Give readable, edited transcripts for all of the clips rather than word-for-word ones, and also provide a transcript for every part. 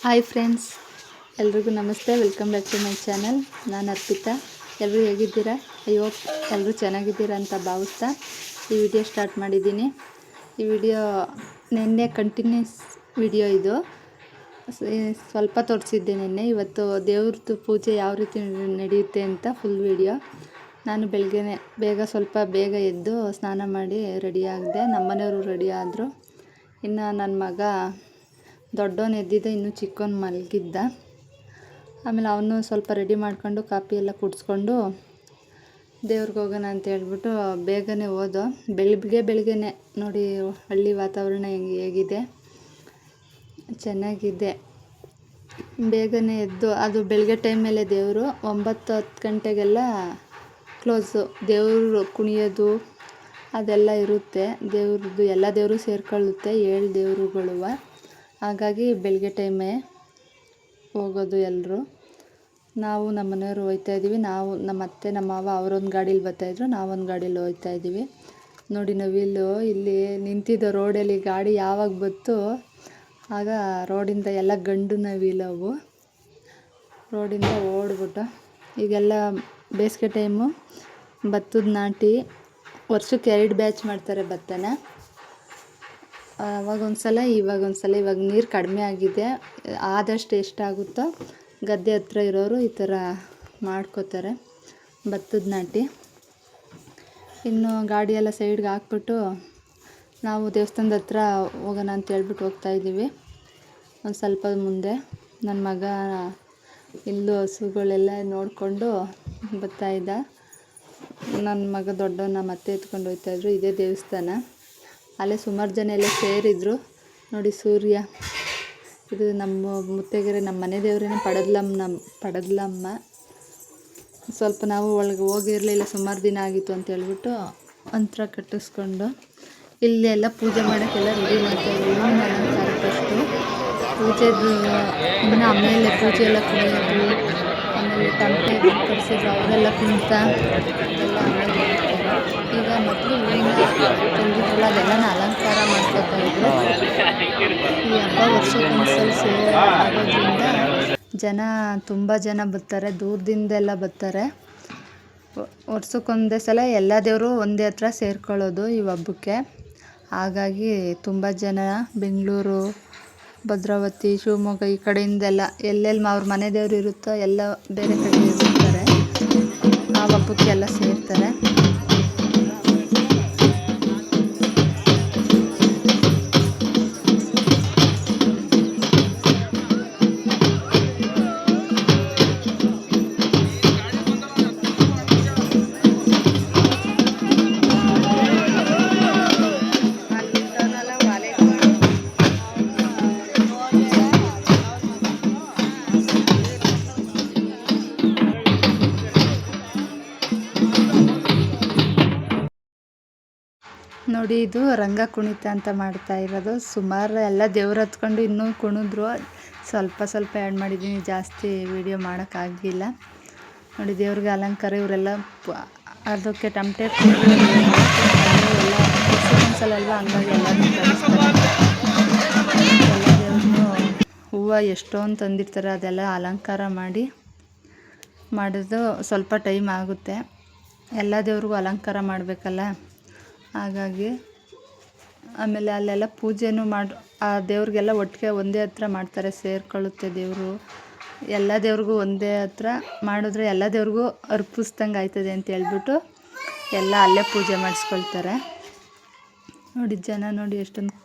Hi friends, ಎಲ್ರಿಗೂ ನಮಸ್ತೆ. Welcome back to my channel. ನಾನು ಅರ್ಪಿತಾ. ಎಲ್ಲರೂ ಹೇಗಿದ್ದೀರಾ? ಅಯ್ಯೋ, ಎಲ್ಲರೂ ಚೆನ್ನಾಗಿದ್ದೀರಾ ಅಂತ ಭಾವಿಸ್ತಾ ಈ ವಿಡಿಯೋ ಸ್ಟಾರ್ಟ್ ಮಾಡಿದ್ದೀನಿ. ಈ ವಿಡಿಯೋ ನಿನ್ನೆ ಕಂಟಿನ್ಯೂಸ್ ವಿಡಿಯೋ ಇದು. ಸ್ವಲ್ಪ ತೋರಿಸಿದ್ದೆ ನಿನ್ನೆ. ಇವತ್ತು ದೇವ್ರದ್ದು ಪೂಜೆ ಯಾವ ರೀತಿ ನಡೆಯುತ್ತೆ ಅಂತ ಫುಲ್ ವಿಡಿಯೋ. ನಾನು ಬೆಳಗ್ಗೆ ಸ್ವಲ್ಪ ಬೇಗ ಎದ್ದು ಸ್ನಾನ ಮಾಡಿ ರೆಡಿ ಆಗಿದ್ದೆ. ನಮ್ಮನೆಯವರು ರೆಡಿ ಆದರು. ಇನ್ನು ನನ್ನ ಮಗ ದೊಡ್ಡವನು ಎದ್ದಿದ್ದ, ಇನ್ನೂ ಚಿಕ್ಕವನು ಮಲಗಿದ್ದ. ಆಮೇಲೆ ಅವನು ಸ್ವಲ್ಪ ರೆಡಿ ಮಾಡ್ಕೊಂಡು ಕಾಫಿ ಎಲ್ಲ ಕುಡಿಸ್ಕೊಂಡು ದೇವ್ರಿಗೆ ಹೋಗೋಣ ಅಂತ ಹೇಳ್ಬಿಟ್ಟು ಬೇಗನೆ ಹೋದೋ. ಬೆಳಿಗ್ಗೆನೆ ನೋಡಿ ಹಳ್ಳಿ ವಾತಾವರಣ ಹೇಗಿದೆ, ಚೆನ್ನಾಗಿದೆ. ಬೇಗನೆ ಎದ್ದು, ಅದು ಬೆಳಗ್ಗೆ ಟೈಮಲ್ಲೇ ದೇವರು 9-10 ಗಂಟೆಗೆಲ್ಲ ಕ್ಲೋಸು. ದೇವರು ಕುಣಿಯೋದು ಅದೆಲ್ಲ ಇರುತ್ತೆ. ದೇವ್ರದ್ದು ಎಲ್ಲ ದೇವರು ಸೇರ್ಕೊಳ್ಳುತ್ತೆ, 7 ದೇವರುಗಳು. ಹಾಗಾಗಿ ಬೆಳಗ್ಗೆ ಟೈಮೇ ಹೋಗೋದು ಎಲ್ಲರೂ. ನಾವು ನಮ್ಮ ಮನೆಯವರು ಹೋಗ್ತಾಯಿದ್ದೀವಿ. ನಾವು ನಮ್ಮ ಅತ್ತೆ ನಮ್ಮ ಮಾವ ಅವರೊಂದು ಗಾಡೀಲಿ ಬರ್ತಾಯಿದ್ರು, ನಾವೊಂದು ಗಾಡೀಲಿ ಹೋಗ್ತಾಯಿದ್ದೀವಿ. ನೋಡಿ ನವಿಲು ಇಲ್ಲಿ ನಿಂತಿದ್ದ ರೋಡಲ್ಲಿ. ಗಾಡಿ ಯಾವಾಗ ಬತ್ತು ಆಗ ರೋಡಿಂದ ಎಲ್ಲ ಗಂಡು ನವಿಲವು ರೋಡಿಂದ ಓಡ್ಬಿಟ್ಟು. ಈಗೆಲ್ಲ ಬೇಸಿಗೆ ಟೈಮು, ಭತ್ತದ ನಾಟಿ. ವರ್ಷಕ್ಕೆ 2 ಬ್ಯಾಚ್ ಮಾಡ್ತಾರೆ ಭತ್ತನ. ಅವಾಗೊಂದ್ಸಲ ಇವಾಗೊಂದ್ಸಲ. ಇವಾಗ ನೀರು ಕಡಿಮೆ ಆಗಿದೆ. ಆದಷ್ಟು ಎಷ್ಟಾಗುತ್ತೋ ಗದ್ದೆ ಹತ್ರ ಇರೋರು ಈ ಥರ ಮಾಡ್ಕೋತಾರೆ ಭತ್ತದ ನಾಟಿ. ಇನ್ನು ಗಾಡಿಯೆಲ್ಲ ಸೈಡ್ಗೆ ಹಾಕ್ಬಿಟ್ಟು ನಾವು ದೇವಸ್ಥಾನದ ಹತ್ರ ಹೋಗೋಣ ಅಂತ ಹೇಳ್ಬಿಟ್ಟು ಹೋಗ್ತಾಯಿದ್ದೀವಿ. ಒಂದು ಸ್ವಲ್ಪ ಮುಂದೆ ನನ್ನ ಮಗ ಇಲ್ಲೂ ಹಸುಗಳೆಲ್ಲ ನೋಡಿಕೊಂಡು ಬರ್ತಾಯಿದ್ದ. ನನ್ನ ಮಗ ದೊಡ್ಡವನ್ನ ಮತ್ತೆ ಎತ್ಕೊಂಡು ಹೋಗ್ತಾಯಿದ್ರು. ಇದೇ ದೇವಸ್ಥಾನ. ಅಲ್ಲೇ ಸುಮಾರು ಜನ ಎಲ್ಲ ಸೇರಿದ್ರು. ನೋಡಿ ಸೂರ್ಯ. ಇದು ನಮ್ಮ ಮುತ್ತೈದೆರೆ, ನಮ್ಮ ಮನೆ ದೇವರೇನೆ, ಪಡದ್ಲಮ್ಮ. ಸ್ವಲ್ಪ ನಾವು ಒಳಗೆ ಹೋಗಿರಲಿಲ್ಲ, ಸುಮಾರು ದಿನ ಆಗಿತ್ತು ಅಂತ ಹೇಳ್ಬಿಟ್ಟು ಮಂತ್ರ ಕಟ್ಟಿಸ್ಕೊಂಡು ಇಲ್ಲೆಲ್ಲ ಪೂಜೆ ಮಾಡೋಕ್ಕೆಲ್ಲ ರೆಡಿ ಮಾಡ್ತಾಯಿದ್ವಿ. ಅಲಂಕಾರ ಫಸ್ಟು ಪೂಜೆದು, ಇನ್ನು ಆಮೇಲೆ ಪೂಜೆ ಎಲ್ಲ ಕುಣಿಯೋದು, ಆಮೇಲೆ ಟಮಟೆ ಕಡಿಸಿದ್ರು ಅವರೆಲ್ಲ ಕುಣಿತ ಎಲ್ಲ ಆಮೇಲೆ. ಈಗ ಮೊದಲು ತಂದಿದ್ರಲ್ಲ ಅದೆಲ್ಲ ಅಲಂಕಾರ ಮಾಡ್ಕೊತಾ ಇದ್ರು. ಈ ಹಬ್ಬ ವರ್ಷಕ್ಕೊಂದ್ಸಲ ಆಗೋದ್ರಿಂದ ತುಂಬ ಜನ ಬರ್ತಾರೆ, ದೂರದಿಂದೆಲ್ಲ ಬರ್ತಾರೆ. ವರ್ಷಕ್ಕೊಂದೇ ಸಲ ಎಲ್ಲ ದೇವರು ಒಂದೇ ಹತ್ರ ಸೇರ್ಕೊಳ್ಳೋದು ಈ ಹಬ್ಬಕ್ಕೆ. ಹಾಗಾಗಿ ತುಂಬ ಜನ ಬೆಂಗಳೂರು, ಭದ್ರಾವತಿ, ಶಿವಮೊಗ್ಗ ಈ ಕಡೆಯಿಂದೆಲ್ಲ ಎಲ್ಲೆಲ್ಲಿ ಅವ್ರ ಮನೆ ದೇವರು ಇರುತ್ತೋ ಎಲ್ಲ ಬೇರೆ ಕಡೆ ಇರ್ತಾರೆ. ಆ ಹಬ್ಬಕ್ಕೆಲ್ಲ ಸೇರ್ತಾರೆ. ನೋಡಿ ಇದು ರಂಗ ಕುಣಿತ ಅಂತ ಮಾಡ್ತಾ ಇರೋದು. ಸುಮಾರು ಎಲ್ಲ ದೇವ್ರು ಹತ್ಕೊಂಡು ಇನ್ನೂ ಕುಣಿದ್ರು. ಸ್ವಲ್ಪ ಆ್ಯಡ್ ಮಾಡಿದ್ದೀನಿ, ಜಾಸ್ತಿ ವಿಡಿಯೋ ಮಾಡೋಕ್ಕಾಗಿಲ್ಲ. ನೋಡಿ ದೇವ್ರಿಗೆ ಅಲಂಕಾರ. ಇವರೆಲ್ಲ ಅದಕ್ಕೆ ಟಮಟೆ ಎಲ್ಲ ಒಂದ್ಸಲ ಅಲ್ವಾ, ಹಂಗಾಗಿ ಎಲ್ಲರೂ ಕಳಿಸ್ತಾರೆ. ಎಲ್ಲ ದೇವ್ರನ್ನೂ ಹೂವು ಎಷ್ಟೊಂದು ತಂದಿರ್ತಾರೆ, ಅದೆಲ್ಲ ಅಲಂಕಾರ ಮಾಡೋದು ಸ್ವಲ್ಪ ಟೈಮ್ ಆಗುತ್ತೆ. ಎಲ್ಲ ದೇವ್ರಿಗೂ ಅಲಂಕಾರ ಮಾಡಬೇಕಲ್ಲ, ಹಾಗಾಗಿ. ಆಮೇಲೆ ಅಲ್ಲೆಲ್ಲ ಪೂಜೆನೂ ಆ ದೇವ್ರಿಗೆಲ್ಲ ಒಟ್ಟಿಗೆ ಒಂದೇ ಹತ್ರ ಮಾಡ್ತಾರೆ, ಸೇರ್ಕೊಳ್ಳುತ್ತೆ ದೇವರು. ಎಲ್ಲ ದೇವ್ರಿಗೂ ಒಂದೇ ಹತ್ರ ಮಾಡಿದ್ರೆ ಎಲ್ಲ ದೇವ್ರಿಗೂ ಅರ್ಪಿಸ್ದಂಗೆ ಆಯ್ತದೆ ಅಂತ ಹೇಳ್ಬಿಟ್ಟು ಎಲ್ಲ ಅಲ್ಲೇ ಪೂಜೆ ಮಾಡಿಸ್ಕೊಳ್ತಾರೆ. ನೋಡಿ ಜನ, ನೋಡಿ ಎಷ್ಟೊಂದು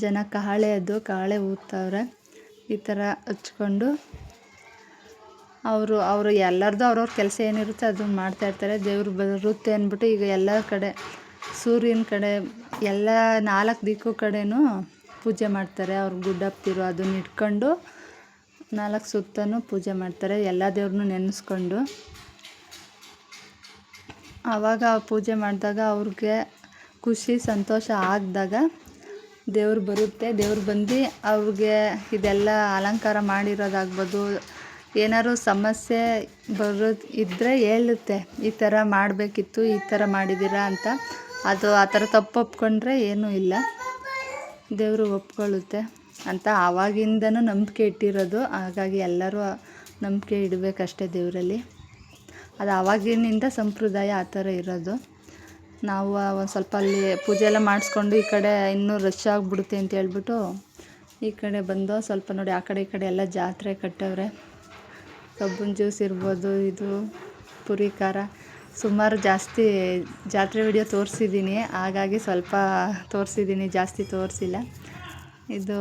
ಜನ ಕಾಳೆ ಊದ್ತವ್ರೆ. ಈ ಥರ ಹಚ್ಕೊಂಡು ಅವರು ಎಲ್ಲರದ್ದು ಅವ್ರವ್ರ ಕೆಲಸ ಏನಿರುತ್ತೆ ಅದನ್ನು ಮಾಡ್ತಾಯಿರ್ತಾರೆ. ದೇವ್ರು ಬರುತ್ತೆ ಅಂದ್ಬಿಟ್ಟು ಈಗ ಎಲ್ಲ ಕಡೆ ಸೂರ್ಯನ ಕಡೆ ಎಲ್ಲ 4 ದಿಕ್ಕು ಕಡೆನೂ ಪೂಜೆ ಮಾಡ್ತಾರೆ. ಅವ್ರು ಗುಡ್ಡಪ್ತಿರೋ ಅದನ್ನ ಇಟ್ಕೊಂಡು 4 ಸುತ್ತನೂ ಪೂಜೆ ಮಾಡ್ತಾರೆ, ಎಲ್ಲ ದೇವ್ರನ್ನೂ ನೆನೆಸ್ಕೊಂಡು. ಆವಾಗ ಪೂಜೆ ಮಾಡಿದಾಗ ಅವ್ರಿಗೆ ಖುಷಿ ಸಂತೋಷ ಆಗಿದಾಗ ದೇವ್ರು ಬರುತ್ತೆ. ದೇವ್ರು ಬಂದು ಅವ್ರಿಗೆ ಇದೆಲ್ಲ ಅಲಂಕಾರ ಮಾಡಿರೋದಾಗ್ಬೋದು, ಏನಾದ್ರು ಸಮಸ್ಯೆ ಇದ್ದರೆ ಹೇಳುತ್ತೆ, ಈ ಥರ ಮಾಡಬೇಕಿತ್ತು, ಈ ಥರ ಮಾಡಿದ್ದೀರಾ ಅಂತ. ಅದು ಆ ಥರ ತಪ್ಪು ಒಪ್ಕೊಂಡ್ರೆ ಏನೂ ಇಲ್ಲ, ದೇವರು ಒಪ್ಕೊಳ್ಳುತ್ತೆ. ಅಂತ ಆವಾಗಿಂದನೂ ನಂಬಿಕೆ ಇಟ್ಟಿರೋದು. ಹಾಗಾಗಿ ಎಲ್ಲರೂ ನಂಬಿಕೆ ಇಡಬೇಕಷ್ಟೇ ದೇವರಲ್ಲಿ. ಅದು ಆವಾಗಿನಿಂದ ಸಂಪ್ರದಾಯ ಆ ಥರ ಇರೋದು. ನಾವು ಒಂದು ಸ್ವಲ್ಪ ಅಲ್ಲಿ ಪೂಜೆ ಎಲ್ಲ ಮಾಡಿಸ್ಕೊಂಡು ಈ ಕಡೆ ಇನ್ನೂ ರಶ್ ಆಗಿಬಿಡುತ್ತೆ ಅಂತ ಹೇಳ್ಬಿಟ್ಟು ಈ ಕಡೆ ಬಂದು ಸ್ವಲ್ಪ ನೋಡಿ ಆ ಕಡೆ ಈ ಕಡೆ ಎಲ್ಲ ಜಾತ್ರೆ ಕಟ್ಟವ್ರೆ. ಕಬ್ಬಿನ ಜ್ಯೂಸ್ ಇರ್ಬೋದು, ಇದು ಪುರಿ ಖಾರ, ಸುಮಾರು ಜಾಸ್ತಿ ಜಾತ್ರೆ ವಿಡಿಯೋ ತೋರಿಸಿದ್ದೀನಿ. ಹಾಗಾಗಿ ಸ್ವಲ್ಪ ತೋರಿಸಿದ್ದೀನಿ, ಜಾಸ್ತಿ ತೋರಿಸಿಲ್ಲ. ಇದು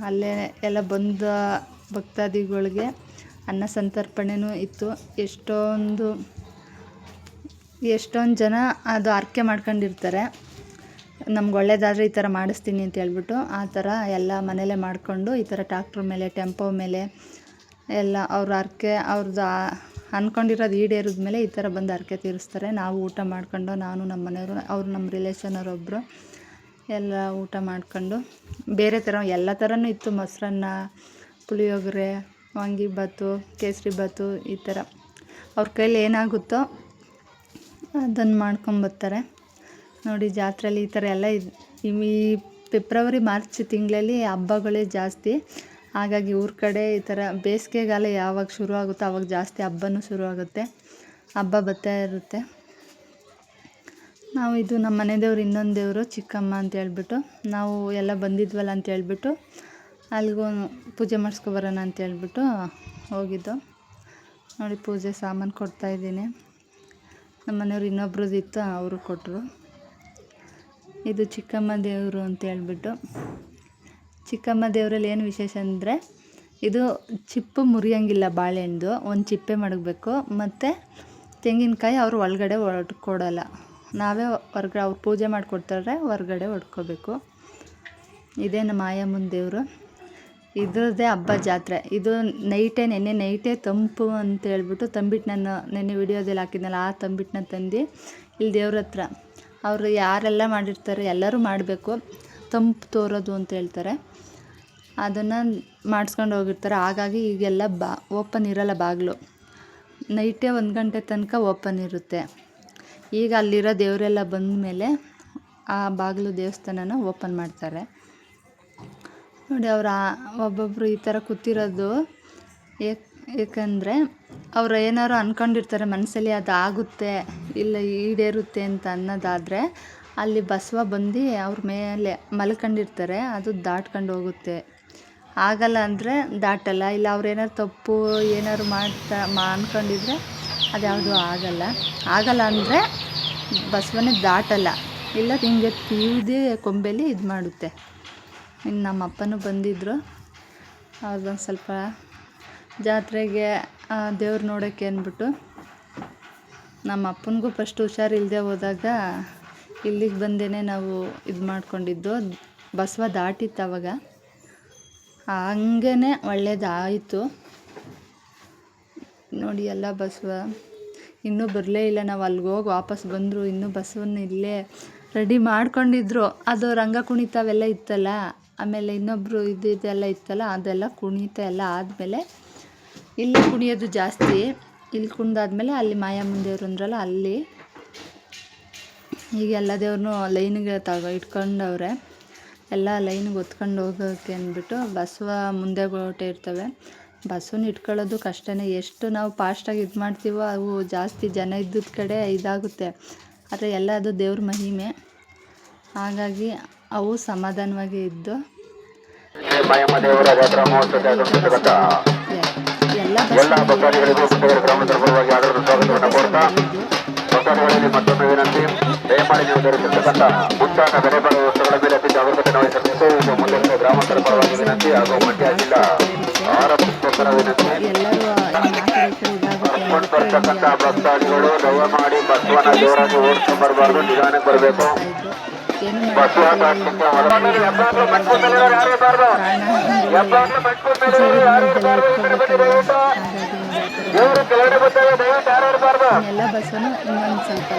ಅಲ್ಲೇ ಎಲ್ಲ ಬಂದ ಭಕ್ತಾದಿಗಳಿಗೆ ಅನ್ನ ಸಂತರ್ಪಣೆನೂ ಇತ್ತು. ಎಷ್ಟೊಂದು ಜನ ಅದು ಹರಕೆ ಮಾಡ್ಕೊಂಡಿರ್ತಾರೆ, ನಮ್ಗೆ ಒಳ್ಳೇದಾದರೆ ಈ ಥರ ಮಾಡಿಸ್ತೀನಿ ಅಂತ ಹೇಳ್ಬಿಟ್ಟು. ಆ ಥರ ಎಲ್ಲ ಮನೇಲೇ ಮಾಡಿಕೊಂಡು ಈ ಥರ ಟ್ಯಾಕ್ಟ್ರ್ ಮೇಲೆ, ಟೆಂಪೋ ಮೇಲೆ ಎಲ್ಲ ಅವ್ರ ಹರಕೆ ಅವ್ರದ್ದು ಅಂದ್ಕೊಂಡಿರೋದು ಈಡೇರಿದ ಮೇಲೆ ಈ ಥರ ಬಂದು ಹರಕೆ ತೀರಿಸ್ತಾರೆ. ನಾವು ಊಟ ಮಾಡ್ಕೊಂಡು, ನಾನು ನಮ್ಮ ಮನೆಯವರು, ಅವ್ರು ನಮ್ಮ ರಿಲೇಷನವರೊಬ್ಬರು ಎಲ್ಲ ಊಟ ಮಾಡ್ಕೊಂಡು ಬೇರೆ ಥರ ಎಲ್ಲ ಥರನೂ ಇತ್ತು. ಮೊಸರನ್ನ, ಪುಳಿಯೋಗರೆ, ವಾಂಗಿಬಾತು, ಕೇಸರಿ ಬಾತು, ಈ ಥರ ಅವ್ರ ಕೈಲಿ ಏನಾಗುತ್ತೋ ಅದನ್ನು ಮಾಡ್ಕೊಂಬರ್ತಾರೆ. ನೋಡಿ ಜಾತ್ರೆಯಲ್ಲಿ ಈ ಥರ ಎಲ್ಲ ಈ ಫೆಬ್ರವರಿ ಮಾರ್ಚ್ ತಿಂಗಳಲ್ಲಿ ಹಬ್ಬಗಳೇ ಜಾಸ್ತಿ. ಹಾಗಾಗಿ ಊರ ಕಡೆ ಈ ಥರ ಬೇಸಿಗೆಗಾಲ ಯಾವಾಗ ಶುರು ಆಗುತ್ತೋ ಆವಾಗ ಜಾಸ್ತಿ ಹಬ್ಬನೂ ಶುರು ಆಗುತ್ತೆ, ಹಬ್ಬ ಬರ್ತಾ ಇರುತ್ತೆ. ನಾವು ಇದು ನಮ್ಮ ಮನೆ ದೇವ್ರು, ಇನ್ನೊಂದು ದೇವರು ಚಿಕ್ಕಮ್ಮ ಅಂತ ಹೇಳ್ಬಿಟ್ಟು ನಾವು ಎಲ್ಲ ಬಂದಿದ್ವಲ್ಲ ಅಂತ ಹೇಳ್ಬಿಟ್ಟು ಅಲ್ಲಿಗೂ ಪೂಜೆ ಮಾಡಿಸ್ಕೊಬರೋಣ ಅಂತ ಹೇಳ್ಬಿಟ್ಟು ಹೋಗಿದ್ದು. ನೋಡಿ ಪೂಜೆ ಸಾಮಾನು ಕೊಡ್ತಾಯಿದ್ದೀನಿ. ನಮ್ಮ ಮನೆಯವ್ರು ಇನ್ನೊಬ್ರದ್ದು ಇತ್ತು, ಅವರು ಕೊಟ್ಟರು. ಇದು ಚಿಕ್ಕಮ್ಮ ದೇವರು ಅಂತ ಹೇಳ್ಬಿಟ್ಟು. ಚಿಕ್ಕಮ್ಮ ದೇವರಲ್ಲಿ ಏನು ವಿಶೇಷ ಅಂದರೆ ಇದು ಚಿಪ್ಪು ಮುರಿಯೋಂಗಿಲ್ಲ, ಬಾಳೆಹಣ್ಣು ಒಂದು ಚಿಪ್ಪೆ ಮಡಗಬೇಕು. ಮತ್ತು ತೆಂಗಿನಕಾಯಿ ಅವರು ಒಳಗಡೆ ಕೊಡೋಲ್ಲ, ನಾವೇ ಹೊರ್ಗಡೆ ಅವ್ರು ಪೂಜೆ ಮಾಡಿಕೊಡ್ತಾರೆ, ಹೊರ್ಗಡೆ ಹೊಡ್ಕೋಬೇಕು. ಇದೇ ನಮ್ಮ ಆಯಮ್ಮನ ದೇವರು. ಇದ್ರದ್ದೇ ಹಬ್ಬ ಜಾತ್ರೆ. ಇದು ನೆನ್ನೆ ನೈಟೇ ತಂಪು ಅಂತ ಹೇಳ್ಬಿಟ್ಟು ತಂಬಿಟ್ಟು, ನಾನು ನೆನ್ನೆ ವಿಡಿಯೋದಲ್ಲಿ ಹಾಕಿದ್ನಲ್ಲ ಆ ತಂಬಿಟ್ಟನ್ನ ತಂದು ಇಲ್ಲಿ ದೇವ್ರ ಹತ್ರ ಅವರು ಯಾರೆಲ್ಲ ಮಾಡಿರ್ತಾರೆ ಎಲ್ಲರೂ ಮಾಡಬೇಕು, ತಂಪು ತೋರೋದು ಅಂತ ಹೇಳ್ತಾರೆ. ಅದನ್ನು ಮಾಡಿಸ್ಕೊಂಡು ಹೋಗಿರ್ತಾರೆ. ಹಾಗಾಗಿ ಈಗೆಲ್ಲ ಓಪನ್ ಇರೋಲ್ಲ ಬಾಗಿಲು, ನೈಟೇ 1 ಗಂಟೆ ತನಕ ಓಪನ್ ಇರುತ್ತೆ. ಈಗ ಅಲ್ಲಿರೋ ದೇವರೆಲ್ಲ ಬಂದ ಮೇಲೆ ಆ ಬಾಗಿಲು ದೇವಸ್ಥಾನನ ಓಪನ್ ಮಾಡ್ತಾರೆ. ನೋಡಿ ಒಬ್ಬೊಬ್ಬರು ಈ ಥರ ಕೂತಿರೋದು ಏಕೆಂದರೆ ಅವ್ರು ಏನಾರು ಅಂದ್ಕೊಂಡಿರ್ತಾರೆ ಮನಸ್ಸಲ್ಲಿ, ಅದು ಆಗುತ್ತೆ ಇಲ್ಲ ಈಡೇರುತ್ತೆ ಅಂತ ಅನ್ನೋದಾದರೆ ಅಲ್ಲಿ ಬಸವ ಬಂದು ಅವ್ರ ಮೇಲೆ ಮಲ್ಕೊಂಡಿರ್ತಾರೆ, ಅದು ದಾಟ್ಕೊಂಡು ಹೋಗುತ್ತೆ. ಆಗಲ್ಲ ಅಂದರೆ ದಾಟಲ್ಲ. ಇಲ್ಲ ಅವ್ರು ಏನಾರು ತಪ್ಪು ಏನಾರು ಅಂದ್ಕೊಂಡಿದ್ರೆ ಅದು ಯಾವುದೂ ಆಗಲ್ಲ ಅಂದರೆ ಬಸವನೇ ದಾಟಲ್ಲ, ಇಲ್ಲ ಹಿಂಗೆ ತೀವ್ದೇ ಕೊಂಬೆಲಿ ಇದು ಮಾಡುತ್ತೆ. ಇನ್ನು ನಮ್ಮ ಅಪ್ಪನೂ ಬಂದಿದ್ದರು, ಅವ್ರಿಗೊಂದು ಸ್ವಲ್ಪ ಜಾತ್ರೆಗೆ ದೇವ್ರು ನೋಡೋಕ್ಕೆ ಅಂದ್ಬಿಟ್ಟು. ನಮ್ಮ ಅಪ್ಪನಿಗೂ ಫಸ್ಟ್ ಹುಷಾರಿಲ್ಲದೆ ಹೋದಾಗ ಇಲ್ಲಿಗೆ ಬಂದೇ ನಾವು ಇದು ಮಾಡ್ಕೊಂಡಿದ್ದು. ಬಸವ ದಾಟಿತ್ತು ಅವಾಗ, ಹಂಗೇ ಒಳ್ಳೇದಾಯಿತು. ನೋಡಿ ಎಲ್ಲ ಬಸವ ಇನ್ನೂ ಬರಲೇ ಇಲ್ಲ. ನಾವು ಅಲ್ಲಿಗೆ ಹೋಗಿ ವಾಪಸ್ ಬಂದರು, ಇನ್ನೂ ಬಸವನ್ನ ಇಲ್ಲೇ ರೆಡಿ ಮಾಡ್ಕೊಂಡಿದ್ರು. ಅದು ರಂಗ ಕುಣಿತ ಅವೆಲ್ಲ ಇತ್ತಲ್ಲ, ಆಮೇಲೆ ಇನ್ನೊಬ್ಬರು ಇದೆಲ್ಲ ಇತ್ತಲ್ಲ, ಅದೆಲ್ಲ ಕುಣಿತ ಎಲ್ಲ ಆದಮೇಲೆ ಇಲ್ಲಿ ಕುಣಿಯೋದು ಜಾಸ್ತಿ. ಇಲ್ಲಿ ಕುಣಿದಾದ್ಮೇಲೆ ಅಲ್ಲಿ ಮಾಯಮ್ಮನ ದೇವ್ರು ಅಂದ್ರಲ್ಲ ಅಲ್ಲಿ ಈಗ ಎಲ್ಲ ದೇವ್ರನ್ನೂ ಲೈನಿಗೆ ಇಟ್ಕೊಂಡವ್ರೆ. ಎಲ್ಲ ಲೈನಿಗೆ ಹೊತ್ಕೊಂಡು ಹೋಗೋಕ್ಕೆ ಅಂದ್ಬಿಟ್ಟು ಬಸವ ಮುಂದೆ ಗೋಟೆ ಇರ್ತವೆ. ಬಸವನ್ನ ಇಟ್ಕೊಳ್ಳೋದು ಕಷ್ಟನೇ. ಎಷ್ಟು ನಾವು ಫಾಸ್ಟಾಗಿ ಇದು ಮಾಡ್ತೀವೋ ಅವು ಜಾಸ್ತಿ ಜನ ಇದ್ದದ ಕಡೆ ಇದಾಗುತ್ತೆ. ಆದರೆ ಎಲ್ಲ ಅದು ದೇವ್ರ ಮಹಿಮೆ, ಹಾಗಾಗಿ ಅವು ಸಮಾಧಾನವಾಗಿ ಇದ್ದು ಎಲ್ಲ ಭಕ್ತಾದಿಗಳಲ್ಲಿ ಮತ್ತೊಂದು ವಿನಂತಿ, ದಯಮಾಡಿ ನೀವು ಧರಿಸಿರ್ತಕ್ಕಂಥ ಮುಂಚಾನ ಬೆಲೆ ಬಾಳುವ ವಸ್ತುಗಳ ಮೇಲೆ ಅತಿ ಜಾಗರೂಕತೆ ವಹಿಸಬೇಕು. ಇದು ಮುಂದೆ ಗ್ರಾಮಸ್ಥರ ಪರವಾಗಿ ವಿನಂತಿ ಹಾಗೂ ಮಂಡ್ಯ ಜಿಲ್ಲಾ ಆಹಾರ ಪುಸ್ತಕರ ವಿನಂತಿ. ಬರ್ತಕ್ಕಂಥ ಭಕ್ತಾದಿಗಳು ದಯಮಾಡಿ ಬಸವನ ಜೋರಾಗಿ ಓಡಿಸ್ಕೊಂಡು ಬರಬಾರ್ದು, ನಿಧಾನಕ್ಕೆ ಬರಬೇಕು. ಬಸವ ಎಲ್ಲ ಬಸ್ಸನ್ನು ಇನ್ನೊಂದು ಸ್ವಲ್ಪ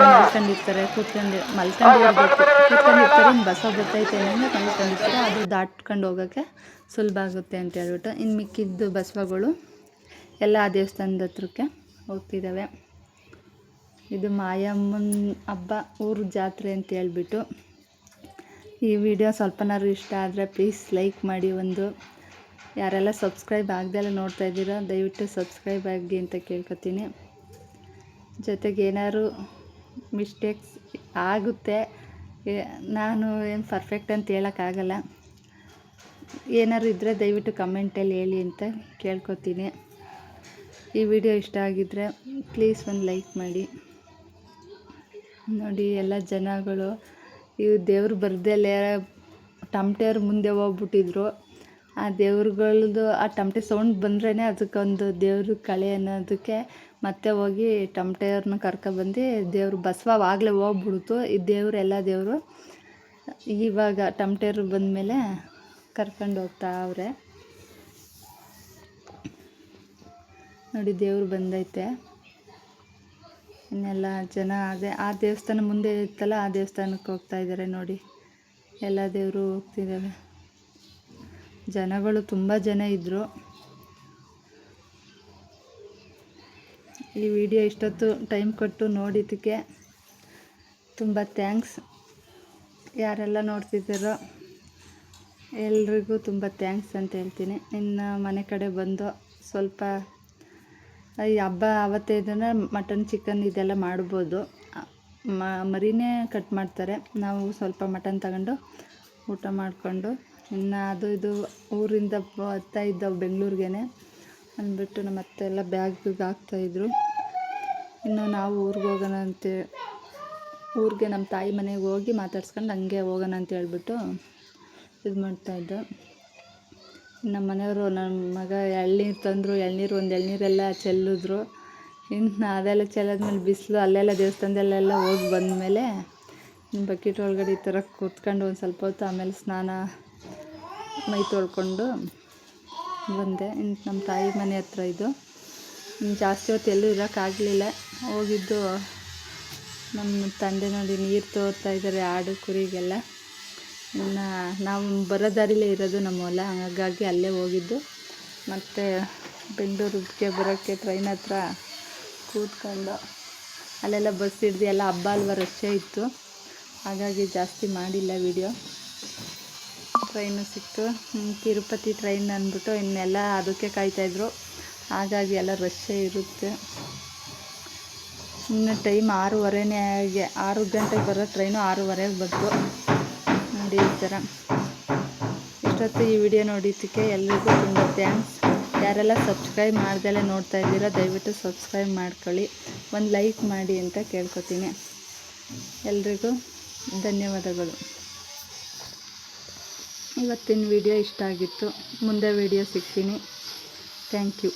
ಮಲ್ಕೊಂಡಿರ್ತಾರೆ, ಕೂತ್ಕೊಂಡಿರ್ತಾರೆ. ಬಸ್ ಬರ್ತೈತೆ ಅನ್ನೋ ಮಲ್ಕೊಂಡಿರ್ತಾರೆ. ಅದು ದಾಟ್ಕೊಂಡು ಹೋಗೋಕ್ಕೆ ಸುಲಭ ಆಗುತ್ತೆ ಅಂತ ಹೇಳ್ಬಿಟ್ಟು ಇನ್ನು ಮಿಕ್ಕಿದ್ದು ಬಸವಗಳು ಎಲ್ಲ ಆ ದೇವಸ್ಥಾನದ ಹತ್ರಕ್ಕೆ ಹೋಗ್ತಿದ್ದಾವೆ. ಇದು ಮಾಯಮ್ಮನ ಹಬ್ಬ ಊರು ಜಾತ್ರೆ ಅಂತ ಹೇಳ್ಬಿಟ್ಟು. ಈ ವಿಡಿಯೋ ಸ್ವಲ್ಪನಾದ್ರು ಇಷ್ಟ ಆದರೆ ಪ್ಲೀಸ್ ಲೈಕ್ ಮಾಡಿ. ಯಾರೆಲ್ಲ ಸಬ್ಸ್ಕ್ರೈಬ್ ಆಗದೆಲ್ಲ ನೋಡ್ತಾ ಇದ್ದೀರಾ ದಯವಿಟ್ಟು ಸಬ್ಸ್ಕ್ರೈಬ್ ಆಗಿ ಅಂತ ಕೇಳ್ಕೊತೀನಿ. ಜೊತೆಗೆ ಏನಾದ್ರು ಮಿಸ್ಟೇಕ್ಸ್ ಆಗುತ್ತೆ, ನಾನು ಏನು ಪರ್ಫೆಕ್ಟ್ ಅಂತ ಹೇಳೋಕ್ಕಾಗಲ್ಲ. ಏನಾದ್ರು ಇದ್ದರೆ ದಯವಿಟ್ಟು ಕಮೆಂಟಲ್ಲಿ ಹೇಳಿ ಅಂತ ಕೇಳ್ಕೊತೀನಿ. ಈ ವಿಡಿಯೋ ಇಷ್ಟ ಆಗಿದ್ದರೆ ಪ್ಲೀಸ್ ಒಂದು ಲೈಕ್ ಮಾಡಿ. ನೋಡಿ ಎಲ್ಲ ಜನಗಳು ಇವು ದೇವ್ರು ಬರ್ದಲ್ಲೇ ಟಮಟೆಯವ್ರ ಮುಂದೆ ಹೋಗ್ಬಿಟ್ಟಿದ್ರು. ಆ ದೇವ್ರುಗಳ್ದು ಆ ಟಮಟೆ ಸೌಂಡ್ ಬಂದ್ರೇ ಅದಕ್ಕೊಂದು ದೇವ್ರ ಕಳೆ ಅನ್ನೋದಕ್ಕೆ ಮತ್ತೆ ಹೋಗಿ ಟಮಟೆಯವ್ರನ್ನ ಕರ್ಕೊಬಂದು ದೇವ್ರು ಬಸವ ಆಗಲೇ ಹೋಗ್ಬಿಡ್ತು. ಈ ದೇವ್ರು ಎಲ್ಲ ದೇವರು ಇವಾಗ ಟಮಟೆಯವ್ರು ಬಂದಮೇಲೆ ಕರ್ಕೊಂಡು ಹೋಗ್ತಾವ್ರೆ. ನೋಡಿ ದೇವ್ರು ಬಂದೈತೆ. ಇನ್ನೆಲ್ಲ ಜನ ಆ ದೇವಸ್ಥಾನ ಮುಂದೆ ಇತ್ತಲ್ಲ ಆ ದೇವಸ್ಥಾನಕ್ಕೆ ಹೋಗ್ತಾ ಇದ್ದಾರೆ. ನೋಡಿ ಎಲ್ಲ ದೇವರು ಹೋಗ್ತಿದ್ದಾವೆ. ಜನಗಳು ತುಂಬ ಜನ ಇದ್ದರು. ಈ ವಿಡಿಯೋ ಇಷ್ಟೊತ್ತು ಟೈಮ್ ಕೊಟ್ಟು ನೋಡಿದ್ದಕ್ಕೆ ತುಂಬ ಥ್ಯಾಂಕ್ಸ್. ಯಾರೆಲ್ಲ ನೋಡ್ತಿದ್ದಾರೋ ಎಲ್ರಿಗೂ ತುಂಬ ಥ್ಯಾಂಕ್ಸ್ ಅಂತ ಹೇಳ್ತೀನಿ. ಇನ್ನು ಮನೆ ಕಡೆ ಬಂದು ಸ್ವಲ್ಪ ಈ ಹಬ್ಬ ಅವತ್ತೇ ಇದನ್ನು ಮಟನ್ ಚಿಕನ್ ಇದೆಲ್ಲ ಮಾಡ್ಬೋದು. ಮರಿನೇ ಕಟ್ ಮಾಡ್ತಾರೆ. ನಾವು ಸ್ವಲ್ಪ ಮಟನ್ ತಗೊಂಡು ಊಟ ಮಾಡಿಕೊಂಡು ಇನ್ನು ಅದು ಇದು ಊರಿಂದ ಬರ್ತಾ ಇದ್ದವು ಬೆಂಗಳೂರಿಗೆ ಅಂದ್ಬಿಟ್ಟು ನಮ್ಮ ಅತ್ತೆ ಎಲ್ಲ ಬ್ಯಾಗಿಗೆ ಹಾಕ್ತಾಯಿದ್ರು. ಇನ್ನು ನಾವು ಊರಿಗೆ ಹೋಗೋಣ ಊರಿಗೆ ನಮ್ಮ ತಾಯಿ ಮನೆಗೆ ಹೋಗಿ ಮಾತಾಡ್ಸ್ಕೊಂಡು ಹಂಗೆ ಹೋಗೋಣ ಅಂತ ಹೇಳ್ಬಿಟ್ಟು ಇದು ಮಾಡ್ತಾಯಿದ್ದೆ. ನಮ್ಮ ಮನೆಯವರು ನನ್ನ ಮಗ ಎಳ್ನೀರು ತಂದರು. ಒಂದು ಎಳ್ನೀರೆಲ್ಲ ಚೆಲ್ಲಿದ್ರು. ಇನ್ನು ಅದೆಲ್ಲ ಚೆಲ್ಲಿದ್ಮೇಲೆ ಬಿಸಿಲು ಅಲ್ಲೆಲ್ಲ ದೇವಸ್ಥಾನದಲ್ಲೆಲ್ಲ ಹೋಗಿ ಬಂದಮೇಲೆ ಬಕೆಟ್ ಒಳಗಡೆ ಈ ಥರ ಕೂತ್ಕೊಂಡು ಒಂದು ಸ್ವಲ್ಪ ಹೊತ್ತು ಆಮೇಲೆ ಸ್ನಾನ ಮೈ ತೊಳ್ಕೊಂಡು ಬಂದೆ. ಇನ್ನು ನಮ್ಮ ತಾಯಿ ಮನೆ ಹತ್ರ ಇದು. ಇನ್ನು ಜಾಸ್ತಿ ಹೊತ್ತು ಎಲ್ಲೂ ಇರೋಕ್ಕಾಗಲಿಲ್ಲ. ಹೋಗಿದ್ದು ನಮ್ಮ ತಂದೆ ನೋಡಿ ನೀರು ತೋರ್ತಾ ಇದ್ದಾರೆ ಆಡು ಕುರಿಗೆಲ್ಲ. ಇನ್ನು ನಾವು ಬರೋ ದಾರಿಲೇ ಇರೋದು ನಮ್ಮ ಹೊಲ, ಹಾಗಾಗಿ ಅಲ್ಲೇ ಹೋಗಿದ್ದು. ಮತ್ತು ಬೆಂಗಳೂರಿಗೆ ಬರೋಕ್ಕೆ ಟ್ರೈನ್ ಹತ್ರ ಕೂತ್ಕೊಂಡು ಅಲ್ಲೆಲ್ಲ ಬಸ್ ಹಿಡ್ದು ಎಲ್ಲ ಹಬ್ಬ ಅಲ್ವ ರಶ್ಶೇ ಇತ್ತು, ಹಾಗಾಗಿ ಜಾಸ್ತಿ ಮಾಡಿಲ್ಲ ವಿಡಿಯೋ. ಟ್ರೈನು ಸಿಕ್ತು. ತಿರುಪತಿ ಟ್ರೈನ್ ಅಂದ್ಬಿಟ್ಟು ಇನ್ನೆಲ್ಲ ಅದಕ್ಕೆ ಕಾಯ್ತಾಯಿದ್ರು, ಹಾಗಾಗಿ ಎಲ್ಲ ರಶ್ಶೇ ಇರುತ್ತೆ. ಇನ್ನು ಟೈಮ್ 6 ಗಂಟೆಗೆ ಬರೋ ಟ್ರೈನು 6:15ಗೆ ಬಂತು. ನೋಡಿ ಈ ಥರ. ಇಷ್ಟೊತ್ತು ಈ ವಿಡಿಯೋ ನೋಡಿದ್ದಕ್ಕೆ ಎಲ್ರಿಗೂ ತುಂಬ ಥ್ಯಾಂಕ್ಸ್. ಯಾರೆಲ್ಲ ಸಬ್ಸ್ಕ್ರೈಬ್ ಮಾಡ್ದೆಲ್ಲ ನೋಡ್ತಾ ಇದ್ದೀರಾ ದಯವಿಟ್ಟು ಸಬ್ಸ್ಕ್ರೈಬ್ ಮಾಡ್ಕೊಳ್ಳಿ, ಒಂದು ಲೈಕ್ ಮಾಡಿ ಅಂತ ಕೇಳ್ಕೊತೀನಿ. ಎಲ್ರಿಗೂ ಧನ್ಯವಾದಗಳು. ಇವತ್ತಿನ ವಿಡಿಯೋ ಇಷ್ಟ ಆಗಿತ್ತು. ಮುಂದೆ ವಿಡಿಯೋ ಸಿಗ್ತೀನಿ. Thank you.